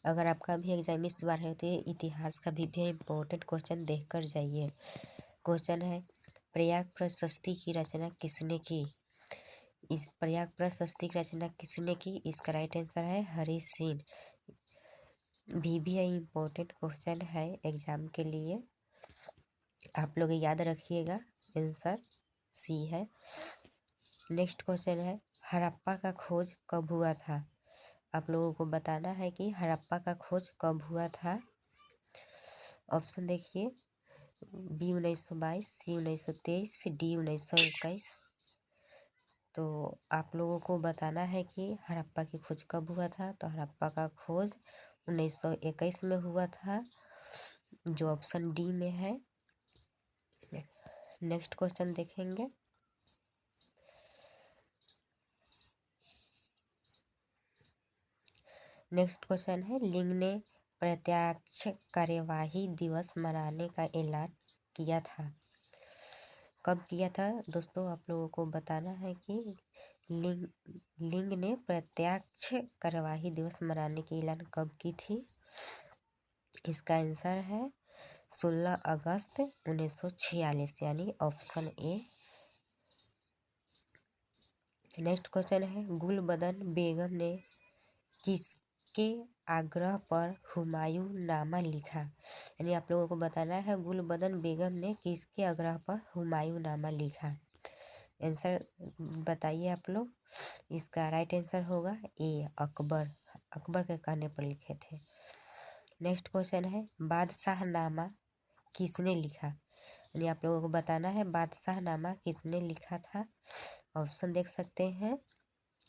अगर आपका भी एग्जाम इस बार है तो इतिहास का भी इम्पोर्टेंट क्वेश्चन देख कर जाइए। क्वेश्चन है, प्रयाग प्रशस्ति की रचना किसने की? इस प्रयाग प्रशस्ति की रचना किसने की? इसका राइट आंसर है हरि सिंह। भी इम्पोर्टेंट क्वेश्चन है एग्जाम के लिए, आप लोग याद रखिएगा। आंसर सी है। नेक्स्ट क्वेश्चन है, हड़प्पा का खोज कब हुआ था? आप लोगों को बताना है कि हड़प्पा का खोज कब हुआ था। ऑप्शन देखिए, बी 1922, सी 1923, डी 1921। तो आप लोगों को बताना है कि हड़प्पा की खोज कब हुआ था। तो हड़प्पा का खोज 1921 में हुआ था, जो ऑप्शन डी में है। नेक्स्ट क्वेश्चन देखेंगे। नेक्स्ट क्वेश्चन है, लिंग ने प्रत्यक्ष कार्यवाही दिवस मनाने का ऐलान किया था? कब किया था दोस्तों? आप लोगों को बताना है कि लिंग ने प्रत्यक्ष कार्यवाही दिवस मनाने की ऐलान कब की थी। इसका आंसर है 16 अगस्त 1946, यानी ऑप्शन ए। नेक्स्ट क्वेश्चन है, गुलबदन बेगम ने किसके आग्रह पर हुमायूं नामा लिखा? यानी आप लोगों को बताना है गुलबदन बेगम ने किसके आग्रह पर हुमायूं नामा लिखा। आंसर बताइए आप लोग। इसका राइट आंसर होगा ए, अकबर। अकबर के कहने पर लिखे थे। नेक्स्ट क्वेश्चन है, बादशाहनामा किसने लिखा? यानी आप लोगों को बताना है बादशाहनामा किसने लिखा था। ऑप्शन देख सकते हैं।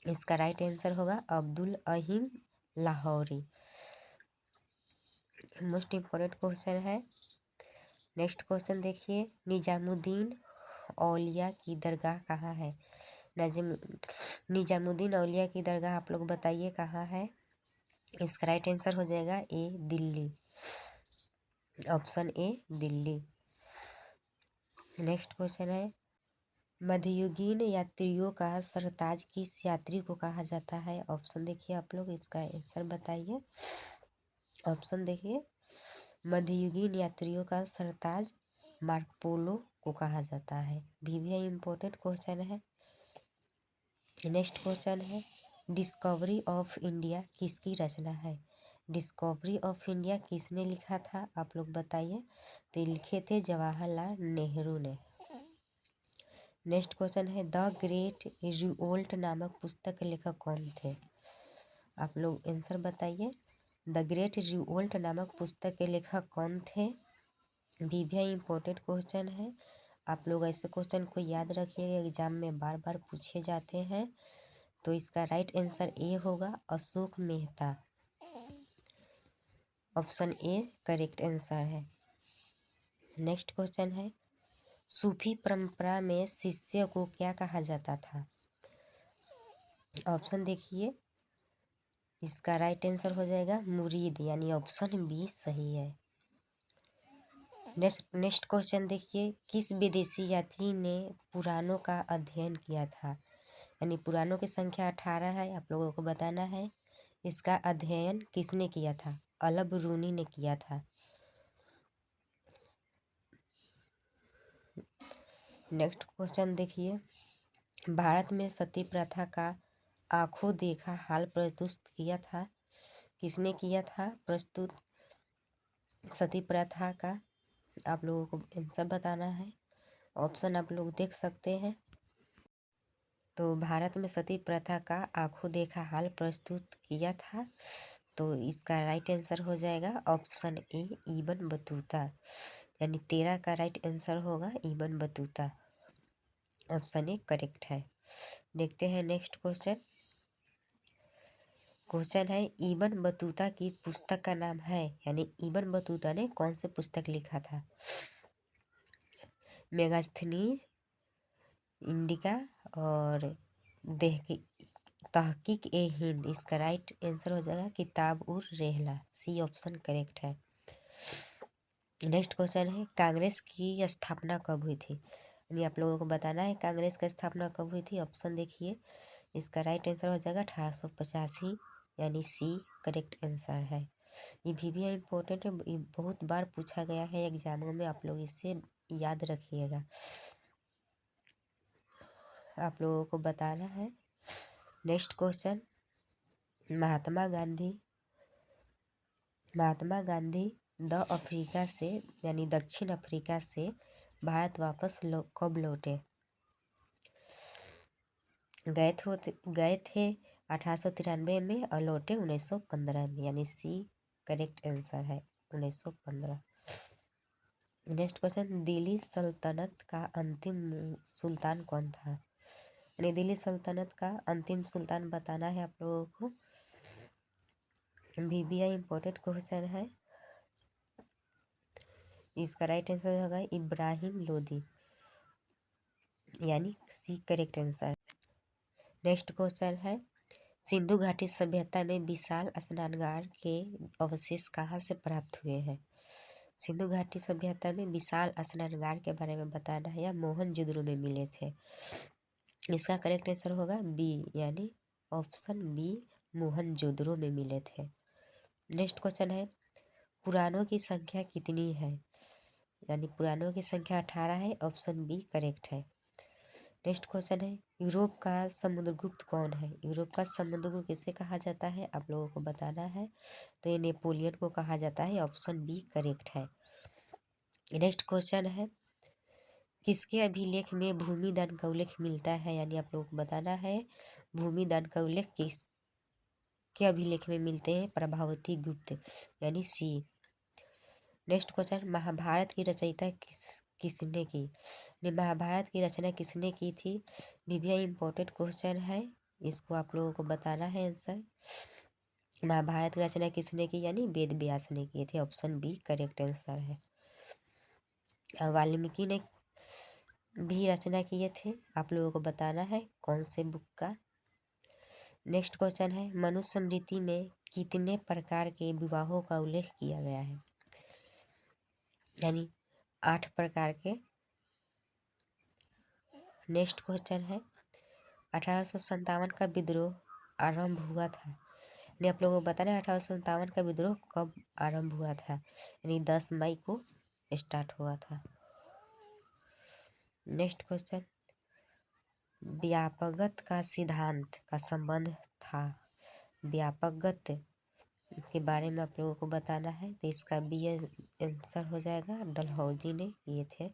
इसका राइट आंसर होगा Abdul Ahim Lahori. Most important question है। नेक्स्ट क्वेश्चन देखिए, निजामुद्दीन औलिया की दरगाह कहाँ है? निजामुद्दीन औलिया की दरगाह आप लोग बताइए कहाँ है। इसका राइट आंसर हो जाएगा A, Delhi. Option A, Delhi. Next question है, मध्ययुगीन यात्रियों का सरताज किस यात्री को कहा जाता है? ऑप्शन देखिए आप लोग, इसका आंसर बताइए। ऑप्शन देखिए, मध्ययुगीन यात्रियों का सरताज मार्को को कहा जाता है। भी इम्पोर्टेंट क्वेश्चन है। नेक्स्ट क्वेश्चन है, डिस्कवरी ऑफ इंडिया किसकी रचना है? डिस्कवरी ऑफ इंडिया किसने लिखा था? आप लोग बताइए। तो लिखे थे जवाहरलाल नेहरू ने। नेक्स्ट क्वेश्चन है, द ग्रेट रिवोल्ट नामक पुस्तक के लेखक कौन थे? आप लोग आंसर बताइए। द ग्रेट रिवोल्ट नामक पुस्तक के लेखक कौन थे? भी इम्पोर्टेंट क्वेश्चन है। आप लोग ऐसे क्वेश्चन को याद रखिएगा, एग्जाम में बार बार पूछे जाते हैं। तो इसका राइट आंसर ए होगा, Ashok Mehta. Option A correct answer है। नेक्स्ट क्वेश्चन है, सूफी परंपरा में शिष्य को क्या कहा जाता था? ऑप्शन देखिए। इसका राइट आंसर हो जाएगा मुरीद, यानी ऑप्शन बी सही है। नेक्स्ट क्वेश्चन देखिए, किस विदेशी यात्री ने पुराणों का अध्ययन किया था? यानी पुराणों की संख्या 18 है, आप लोगों को बताना है इसका अध्ययन किसने किया था। अल बिरूनी ने किया था। नेक्स्ट क्वेश्चन देखिए, भारत में सती प्रथा का आंखों देखा हाल प्रस्तुत किया था? किसने किया था प्रस्तुत सती प्रथा का? आप लोगों को आंसर बताना है। ऑप्शन आप लोग देख सकते हैं। तो भारत में सती प्रथा का आंखों देखा हाल प्रस्तुत किया था। तो इसका राइट आंसर हो जाएगा ऑप्शन ए, इब्न बतूता। यानी 13 का राइट आंसर होगा Ibn Battuta. Option A correct है। देखते हैं नेक्स्ट क्वेश्चन। क्वेश्चन है, इब्न बतूता की पुस्तक का नाम है, यानी इब्न बतूता ने कौन सी पुस्तक लिखा था? मेगास्थनीज, इंडिका और तहकीक ए हिंद। इसका राइट आंसर हो जाएगा किताब उर रेहला। सी ऑप्शन करेक्ट है। नेक्स्ट क्वेश्चन है, कांग्रेस की स्थापना कब हुई थी? यानी आप लोगों को बताना है कांग्रेस की स्थापना कब हुई थी। ऑप्शन देखिए। इसका राइट आंसर हो जाएगा 1885 यानी सी करेक्ट आंसर है। ये भी इम्पोर्टेंट है, ये बहुत बार पूछा गया है एग्जामों में, आप लोग इसे याद रखिएगा। आप लोगों को बताना है। Next question, Mahatma Gandhi the Africa से यानी दक्षिण अफ्रीका से भारत वापस कब लौटे? गए थे 1893 में और लौटे 1915 में, यानी सी करेक्ट आंसर है 1915। नेक्स्ट क्वेश्चन, दिल्ली सल्तनत का अंतिम सुल्तान कौन था? यानी दिल्ली सल्तनत का अंतिम सुल्तान बताना है आप लोगों को। VBI इम्पोर्टेंट क्वेश्चन है। इसका राइट आंसर होगा इब्राहिम लोदी, यानी C correct answer. Next question है, सिंधु घाटी सभ्यता में विशाल स्नानगार के अवशेष कहाँ से प्राप्त हुए हैं? सिंधु घाटी सभ्यता में विशाल स्नानगार के बारे में बताना है, या मोहनजोदड़ो में मिले थे। इसका करेक्ट आंसर होगा बी, यानी ऑप्शन बी, मोहनजोदड़ो में मिले थे। नेक्स्ट क्वेश्चन है, पुराणों की संख्या कितनी है? यानी पुराणों की संख्या 18 है, ऑप्शन बी करेक्ट है। नेक्स्ट क्वेश्चन है, यूरोप का समुद्रगुप्त कौन है? यूरोप का समुद्रगुप्त किसे कहा जाता है, आप लोगों को बताना है। तो ये नेपोलियन को कहा जाता है, ऑप्शन बी करेक्ट है। नेक्स्ट क्वेश्चन है, किसके अभिलेख में भूमि दान का उल्लेख मिलता है? यानी आप लोगों को बताना है भूमि दान का उल्लेख किस के अभिलेख में मिलते हैं? प्रभावती गुप्त, यानी सी। नेक्स्ट क्वेश्चन, महाभारत की रचयिता किसने की? महाभारत की रचना किसने की थी? भी इम्पोर्टेंट क्वेश्चन है, इसको आप लोगों को बताना है आंसर। महाभारत की रचना किसने की? यानी वेद व्यास ने किए थे, ऑप्शन बी करेक्ट आंसर है। वाल्मीकि ने भी रचना किए थे, आप लोगों को बताना है कौन से बुक का। नेक्स्ट क्वेश्चन है, मनुस्मृति में कितने प्रकार के विवाहों का उल्लेख किया गया है? यानी 8 प्रकार के। नेक्स्ट क्वेश्चन है, 1857 का विद्रोह आरंभ हुआ था। यानी आप लोगों को बताना है 1857 का विद्रोह कब आरंभ हुआ था? यानी 10 मई को स्टार्ट हुआ था। नेक्स्ट क्वेश्चन, व्यापकगत का सिद्धांत का संबंध था। व्यापकगत के बारे में आप लोगों को बताना है, तो इसका बी आंसर हो जाएगा, डलहौजी ने किए थे।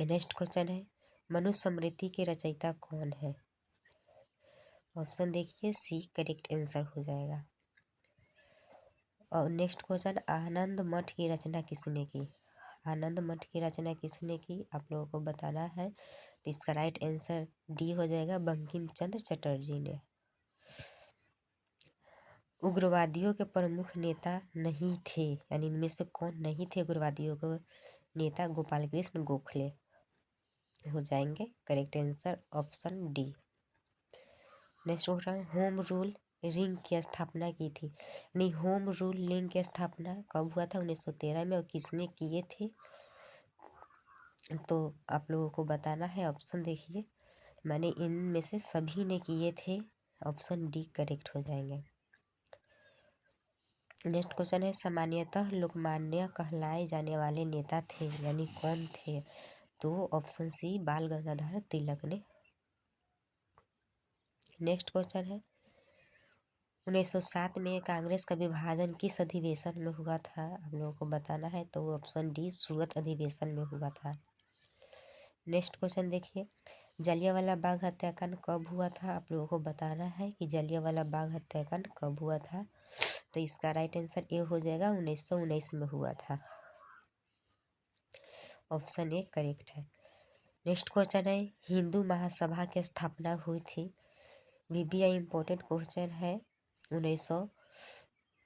नेक्स्ट क्वेश्चन है, मनुस्मृति के रचयिता कौन है? ऑप्शन देखिए, सी करेक्ट आंसर हो जाएगा। और नेक्स्ट क्वेश्चन, आनंद मठ की रचना किसने की? आनंद मठ की रचना किसने की, आप लोगों को बताना है। तो इसका राइट आंसर डी हो जाएगा, बंकिम चंद्र चटर्जी ने। उग्रवादियों के प्रमुख नेता नहीं थे, यानी इनमें से कौन नहीं थे उग्रवादियों के नेता? गोपाल कृष्ण गोखले हो जाएंगे correct answer, option D. Next question, home rule ring की स्थापना की थी। नहीं, होम रूल रिंग की स्थापना कब हुआ था? 1913 में। और किसने किए थे? तो आप लोगों को बताना है, ऑप्शन देखिए, मैंने इनमें से सभी ने किए थे, ऑप्शन डी करेक्ट हो जाएंगे। नेक्स्ट क्वेश्चन है, सामान्यतः लोकमान्य कहलाए जाने वाले नेता थे, यानी कौन थे? तो ऑप्शन सी, बाल गंगाधर तिलक ने। नेक्स्ट क्वेश्चन है, 1907 में कांग्रेस का विभाजन किस अधिवेशन में हुआ था? आप लोगों को बताना है, तो ऑप्शन डी, सूरत अधिवेशन में हुआ था। नेक्स्ट क्वेश्चन देखिए, जलियांवाला बाग हत्याकांड कब हुआ था? आप लोगों को बताना है कि जलियांवाला बाग हत्याकांड कब हुआ था। तो इसका राइट आंसर ए हो जाएगा, 1919 में हुआ था, ऑप्शन ए करेक्ट है। नेक्स्ट क्वेश्चन है, हिंदू महासभा की स्थापना हुई थी। VBI इम्पोर्टेंट क्वेश्चन है। 1900,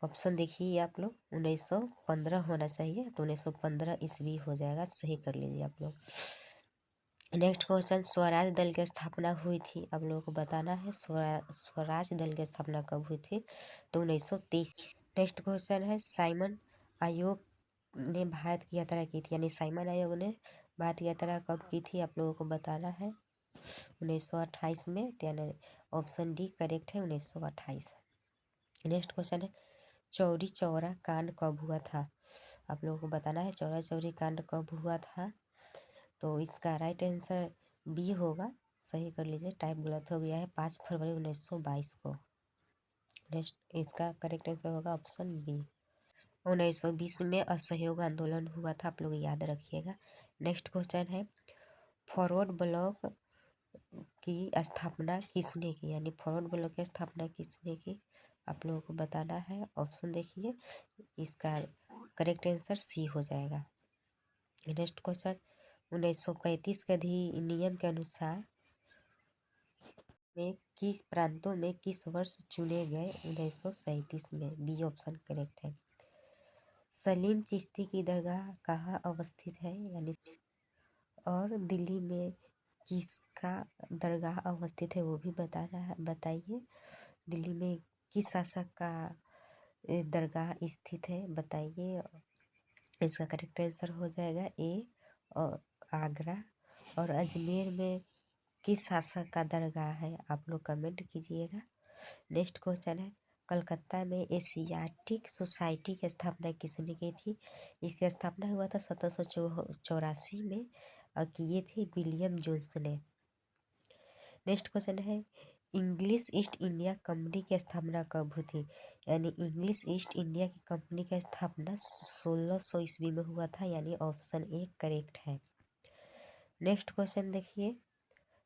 ऑप्शन देखिए आप लोग, 1915 होना चाहिए, तो 1915 ईस्वी हो जाएगा, सही कर लीजिए आप लोग। नेक्स्ट क्वेश्चन, स्वराज दल की स्थापना हुई थी, आप लोगों को बताना है स्वराज दल की स्थापना कब हुई थी? तो 1923। नेक्स्ट क्वेश्चन है, साइमन आयोग ने भारत की यात्रा की थी, यानी साइमन आयोग ने भारत की यात्रा कब की थी? आप लोगों को बताना है 1928 में, यानी ऑप्शन डी करेक्ट है, 1928। नेक्स्ट क्वेश्चन है चौरी चौरा कांड कब हुआ था। आप लोगों को बताना है चौरा चौरी कांड कब हुआ था। तो इसका राइट आंसर बी होगा। सही कर लीजिए, टाइप गलत हो गया है, 5 फरवरी 1922 को। नेक्स्ट इसका करेक्ट आंसर होगा ऑप्शन बी। 1920 में असहयोग आंदोलन हुआ था, आप लोग याद रखिएगा। नेक्स्ट क्वेश्चन है फॉरवर्ड ब्लॉक की स्थापना किसने की, यानी फॉरवर्ड ब्लॉक की स्थापना किसने की, आप लोगों को बताना है। ऑप्शन देखिए, इसका करेक्ट आंसर सी हो जाएगा। नेक्स्ट क्वेश्चन 1935 के अधिनियम के अनुसार में किस प्रांतों में किस वर्ष चुने गए 1937 में, बी ऑप्शन करेक्ट है। सलीम चिश्ती की दरगाह कहाँ अवस्थित है, यानी और दिल्ली में किसका दरगाह अवस्थित है वो भी बताना है, बताइए। दिल्ली में किस शासक का दरगाह स्थित है बताइए। इसका करेक्ट आंसर हो जाएगा ए और आगरा। और अजमेर में किस शासक का दरगाह है, आप लोग कमेंट कीजिएगा। नेक्स्ट क्वेश्चन है कलकत्ता में एशियाटिक सोसाइटी की स्थापना किसने की थी। इसकी स्थापना हुआ था 1784 में और किए थे विलियम जोन्स ने। नेक्स्ट क्वेश्चन है इंग्लिश ईस्ट इंडिया कंपनी की स्थापना कब हुई थी, यानी इंग्लिश ईस्ट इंडिया की कंपनी की स्थापना 1600 ईस्वी में हुआ था, यानी ऑप्शन ए करेक्ट है। नेक्स्ट क्वेश्चन देखिए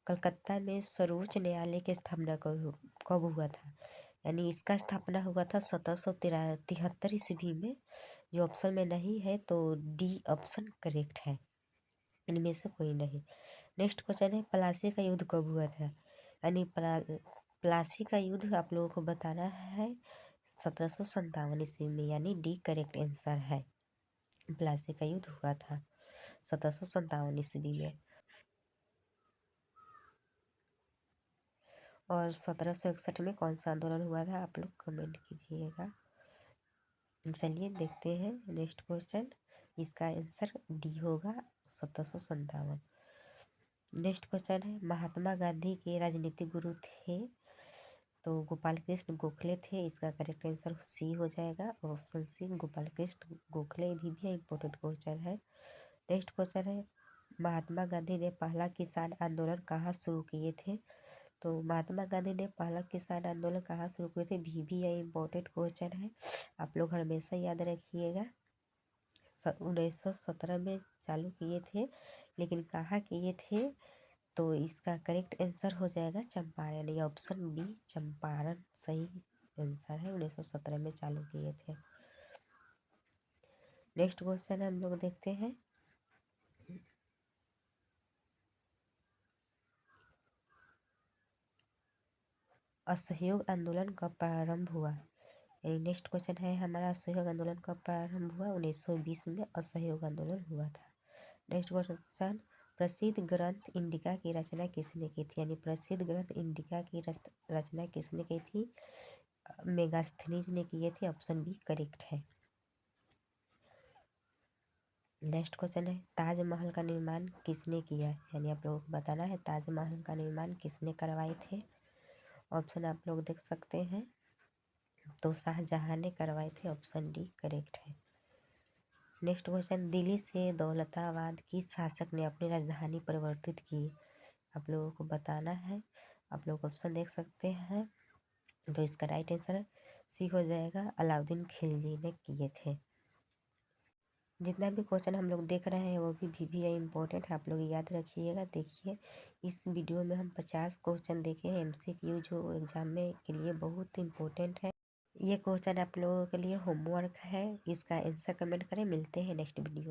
कलकत्ता में सर्वोच्च न्यायालय की स्थापना कब हुआ था, यानी इसका स्थापना हुआ था 1773 ईस्वी में। जो ऑप्शन में नहीं है तो डी ऑप्शन करेक्ट है, इनमें से कोई नहीं। नेक्स्ट क्वेश्चन है प्लासी का युद्ध कब हुआ था, यानी प्लासी का युद्ध आप लोगों को बताना है 1757 ईस्वी में, यानी डी करेक्ट आंसर है। प्लासी का युद्ध हुआ था 1757 ईस्वी में। और 1761 में कौन सा आंदोलन हुआ था, आप लोग कमेंट कीजिएगा। चलिए देखते हैं नेक्स्ट क्वेश्चन, इसका आंसर डी होगा 1757। नेक्स्ट क्वेश्चन है महात्मा गांधी के राजनीतिक गुरु थे, तो गोपाल कृष्ण गोखले थे, इसका करेक्ट आंसर सी हो जाएगा, ऑप्शन सी गोपाल कृष्ण गोखले भी इम्पोर्टेंट क्वेश्चन है। नेक्स्ट क्वेश्चन है महात्मा गांधी ने पहला किसान आंदोलन कहाँ शुरू किए थे, तो महात्मा गांधी ने पहला किसान आंदोलन कहाँ शुरू किए थे, भी यह इम्पोर्टेंट क्वेश्चन है, आप लोग हमेशा याद रखिएगा। 1917 में चालू किए थे, लेकिन कहाँ किए थे, तो इसका करेक्ट आंसर हो जाएगा चंपारण, यानी ऑप्शन बी चंपारण सही आंसर है, 1917 में चालू किए थे। नेक्स्ट क्वेश्चन हम लोग देखते हैं असहयोग आंदोलन कब प्रारंभ हुआ। नेक्स्ट क्वेश्चन है हमारा असहयोग आंदोलन कब प्रारंभ हुआ, 1920 में असहयोग आंदोलन हुआ था। नेक्स्ट क्वेश्चन प्रसिद्ध ग्रंथ इंडिका की रचना किसने की थी, यानी प्रसिद्ध ग्रंथ इंडिका की रचना किसने की थी, मेगास्थनीज ने किए थे, ऑप्शन बी करेक्ट है। नेक्स्ट क्वेश्चन है ताजमहल का निर्माण किसने किया, यानी आप लोगों को बताना है ताजमहल का निर्माण किसने करवाए थे। ऑप्शन आप लोग देख सकते हैं, तो शाहजहां ने करवाए थे, ऑप्शन डी करेक्ट है। नेक्स्ट क्वेश्चन दिल्ली से दौलताबाद किस शासक ने अपनी राजधानी परिवर्तित की, आप लोगों को बताना है। आप लोग ऑप्शन देख सकते हैं, तो इसका राइट आंसर सी हो जाएगा, अलाउद्दीन खिलजी ने किए थे। जितना भी क्वेश्चन हम लोग देख रहे हैं वो भी इम्पोर्टेंट है, आप लोग याद रखिएगा। देखिए इस वीडियो में हम 50 क्वेश्चन देखे हैं MCQ, जो एग्जाम में के लिए बहुत इम्पोर्टेंट है। ये क्वेश्चन आप लोगों के लिए होमवर्क है, इसका आंसर कमेंट करें। मिलते हैं नेक्स्ट वीडियो।